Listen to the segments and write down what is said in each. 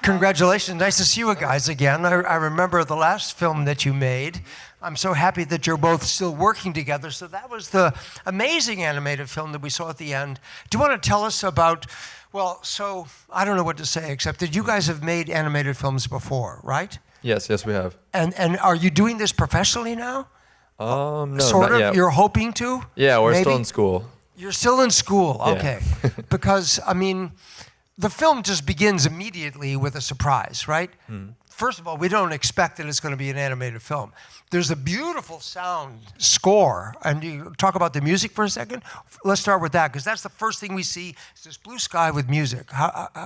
Congratulations. Nice to see you guys again. I remember the last film that you made. I'm so happy that you're both still working together. So that was the amazing animated film that we saw at the end. Do you want to tell us about, well, so I don't know what to say except that you guys have made animated films before, right? Yes, we have. And are you doing this professionally now? No, sort not of. yet. You're hoping to? Yeah, we're maybe? still in school. You're still in school, Yeah. okay. Because, I mean, the film just begins immediately with a surprise, right? First of all, we don't expect that it's going to be an animated film. There's a beautiful sound score. And you talk about the music for a second? Let's start with that, because that's the first thing we see, is this blue sky with music.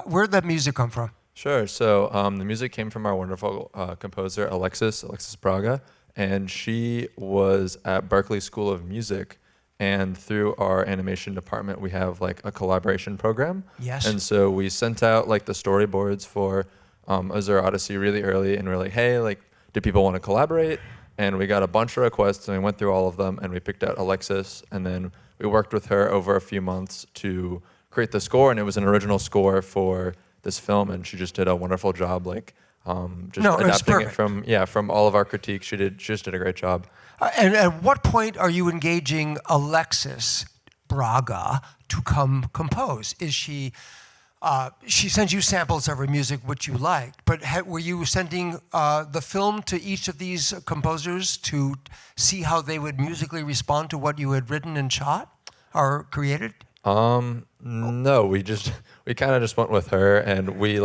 Where did that music come from? Sure. So the music came from our wonderful composer, Alexis Braga, and she was at Berklee School of Music. And through our animation department, we have like a collaboration program. Yes. And so we sent out like the storyboards for Azure Oddysey really early, and we're like, hey, like, do people want to collaborate? And we got a bunch of requests, and we went through all of them, and we picked out Alexis, and then we worked with her over a few months to create the score, and it was an original score for this film, and she just did a wonderful job, like adapting it from all of our critiques. She just did a great job. And at what point are you engaging Alexis Braga to come compose? Is she sends you samples of her music, which you liked, but were you sending the film to each of these composers to see how they would musically respond to what you had written and shot or created? No, we kind of just went with her, and we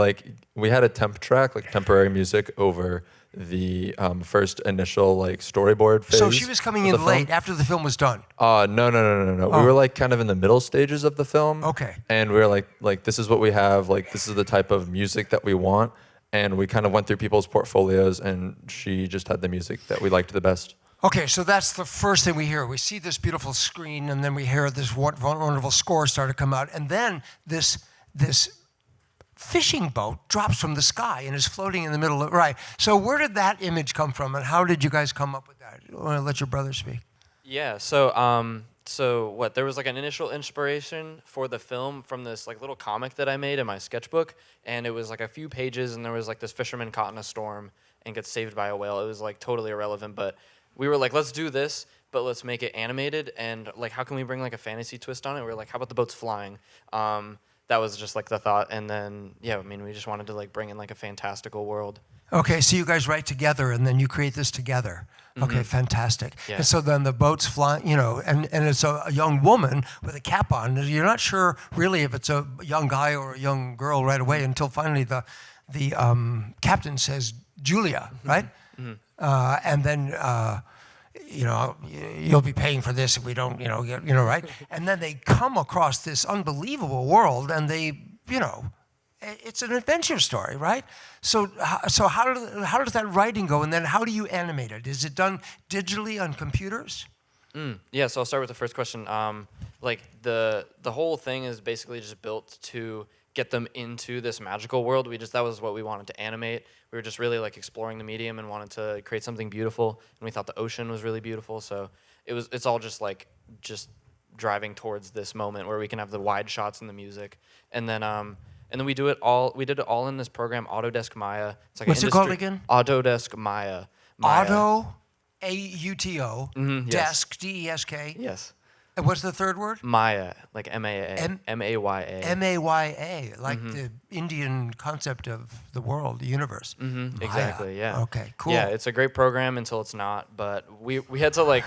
had a temp track, like temporary music over the first initial like storyboard phase. So she was coming in late after the film was done. No. Oh. We were like kind of in the middle stages of the film. Okay. And we were like this is what we have, like this is the type of music that we want, and we kind of went through people's portfolios, and she just had the music that we liked the best. Okay, so that's the first thing we hear. We see this beautiful screen, and then we hear this wonderful score start to come out, and then this fishing boat drops from the sky and is floating in the middle of, right. So where did that image come from, and how did you guys come up with that? I want to let your brother speak. Yeah, there was like an initial inspiration for the film from this like little comic that I made in my sketchbook, and it was like a few pages, and there was like this fisherman caught in a storm and gets saved by a whale. It was like totally irrelevant, but we were like, let's do this, but let's make it animated, and like, how can we bring like a fantasy twist on it? We were like, how about the boat's flying? That was just like the thought, and then we just wanted to like bring in like a fantastical world. Okay, so you guys write together, and then you create this together. Okay, fantastic. Yeah. And so then the boat's flying, and it's a young woman with a cap on. You're not sure really if it's a young guy or a young girl right away until finally the captain says Julia, right? And then you'll be paying for this if we don't, right? And then they come across this unbelievable world, and they, it's an adventure story, right? So how does that writing go, and then how do you animate it? Is it done digitally on computers? Yeah, so I'll start with the first question. Like the whole thing is basically just built to get them into this magical world. That was what we wanted to animate. We were just really like exploring the medium and wanted to create something beautiful, and we thought the ocean was really beautiful. So it's all just driving towards this moment where we can have the wide shots and the music, and then we did it all in this program, Autodesk Maya. It's like What's it called again? Autodesk Maya. Auto, A-U-T-O, yes. desk, D-E-S-K. Yes. And what's the third word? Maya, like M-A-A. M-A-Y-A. M-A-Y-A, like the Indian concept of the world, the universe. Exactly, yeah. Okay, cool. Yeah, it's a great program until it's not, but we had to like,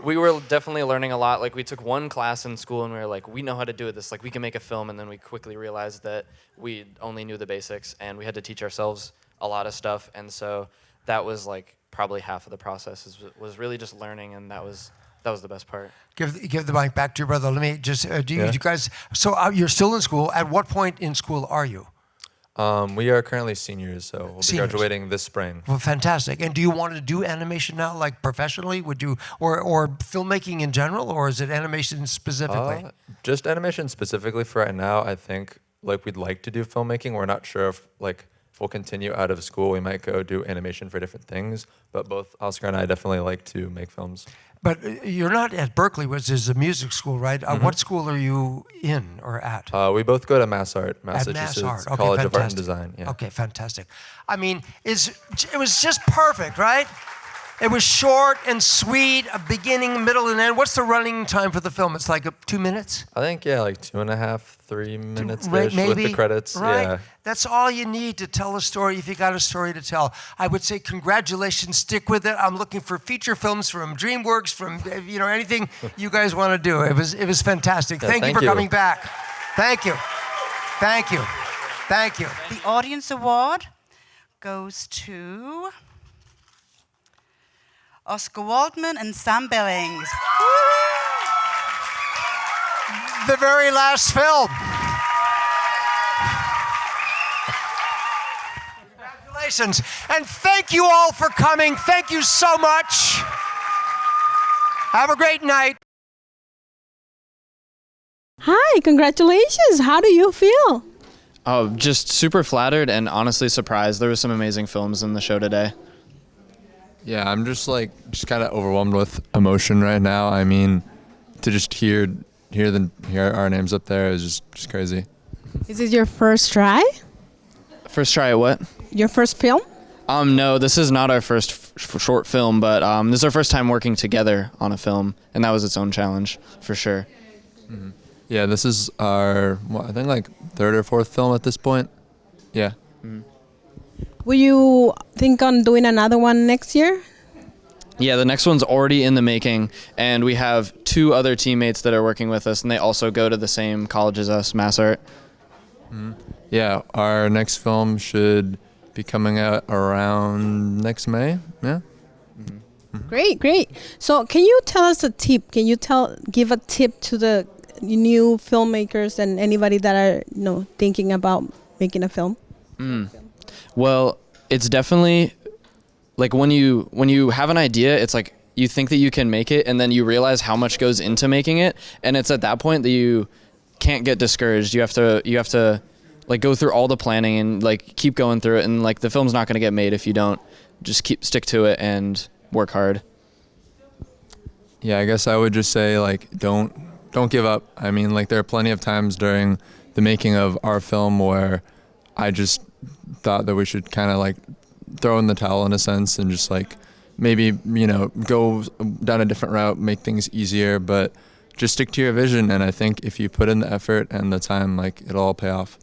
we were definitely learning a lot. Like we took one class in school, and we were like, we know how to do this. Like we can make a film, and then we quickly realized that we only knew the basics, and we had to teach ourselves a lot of stuff. And so that was like probably half of the process was really just learning, and that was the best part. Give the mic back to your brother. Let me just, you guys, so you're still in school. At what point in school are you? We are currently seniors, so we'll be graduating this spring. Well, fantastic. And do you want to do animation now, like professionally? Would you, or filmmaking in general, or is it animation specifically? Just animation specifically for right now. I think like we'd like to do filmmaking. We're not sure if we'll continue out of school. We might go do animation for different things, but both Oscar and I definitely like to make films. But you're not at Berkeley, which is a music school, right? What school are you in or at? We both go to Mass Art, At Mass Massachusetts Art. Okay, College of Art and fantastic. Design. Yeah. Okay, fantastic. I mean, it was just perfect, right? It was short and sweet, a beginning, middle, and end. What's the running time for the film? It's like 2 minutes? I think, like 2.5, 3 minutes Right, with the credits. Right? Yeah. That's all you need to tell a story if you got a story to tell. I would say congratulations, stick with it. I'm looking for feature films from DreamWorks, from anything you guys want to do. It was fantastic. Yeah, thank you for coming back. Thank you. Thank you. Thank you. The audience award goes to Oscar Waldman and Sam Billings. The very last film. Congratulations. And thank you all for coming. Thank you so much. Have a great night. Hi, congratulations. How do you feel? Oh, just super flattered and honestly surprised. There were some amazing films in the show today. Yeah, I'm just kind of overwhelmed with emotion right now. I mean, to just hear our names up there is just crazy. Is it your first try? First try at what? Your first film? No, this is not our first short film, but this is our first time working together on a film, and that was its own challenge, for sure. Mm-hmm. Yeah, this is our, I think like third or fourth film at this point. Yeah. Mm-hmm. Will you think on doing another one next year? Yeah, the next one's already in the making, and we have 2 other teammates that are working with us, and they also go to the same college as us, Mass Art. Mm-hmm. Yeah, our next film should be coming out around next May. Yeah. Mm-hmm. Great. So can you tell us a tip? Can you give a tip to the new filmmakers and anybody that are thinking about making a film? Well, it's definitely like when you have an idea, it's like you think that you can make it, and then you realize how much goes into making it, and it's at that point that you can't get discouraged. You have to like go through all the planning and like keep going through it, and like the film's not going to get made if you don't just stick to it and work hard. Yeah, I guess I would just say like don't give up. I mean, like there are plenty of times during the making of our film where I just thought that we should kind of like throw in the towel in a sense and just like maybe go down a different route, make things easier, but just stick to your vision. And I think if you put in the effort and the time, like it'll all pay off.